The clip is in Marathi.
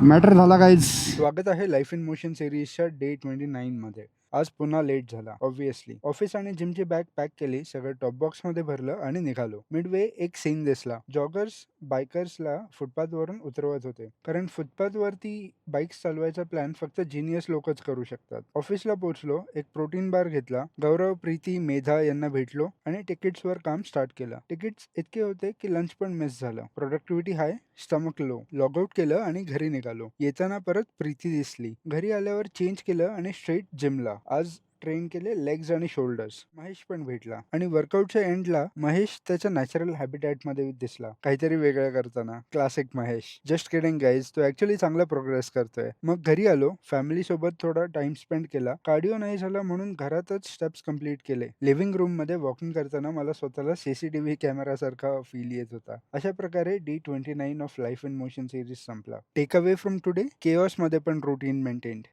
मॅटर झाला काहीच. स्वागत आहे लाईफ इन मोशन सिरीजच्या डे 29 मध्ये. आज पुन्हा लेट झाला ऑब्व्हियसली. ऑफिस आणि जिमची बॅग पॅक केली, सगळं टॉप बॉक्स मध्ये भरलं आणि निघालो. मिडवे एक सीन दिसला. जॉगर्स बायकर्सला फुटपाथ वरून उतरवत होते, कारण फुटपाथ वरती बाईक्स चालवायचा प्लॅन फक्त जिनियस लोकच करू शकतात. ऑफिसला पोहोचलो, एक प्रोटीन बार घेतला, गौरव, प्रीती, मेधा यांना भेटलो आणि तिकीट्सवर काम स्टार्ट केलं. तिकीट्स इतके होते की लंच पण मिस झालं. प्रोडक्टिव्हिटी हाय, स्टमक लो. लॉग आउट केलं आणि घरी निघालो. येताना परत प्रीती दिसली. घरी आल्यावर चेंज केलं आणि स्ट्रेट जिमला. आज ट्रेन केले लेग्स आणि शोल्डर्स. महेश पण भेटला आणि वर्कआउटच्या एंडला महेश त्याच्या नॅचरल हॅबिटॅट मध्ये दिसला, काहीतरी वेगळं करताना. Classic Mahesh. Just kidding guys, तो ऍक्च्युली चांगला प्रोग्रेस करतोय. मग घरी आलो, फॅमिली सोबत थोडा टाइम स्पेंड केला. कार्डिओ नाही झाला म्हणून घरातच स्टेप्स कम्प्लीट केले. लिव्हिंग रूम मध्ये वॉकिंग करताना मला स्वतःला सीसीटीव्ही कॅमेरा सारखा फील येत होता. अशा प्रकारे D29 of life in motion series संपला. Take away from today, chaos मध्ये पण रुटीन मेंटेन्ड.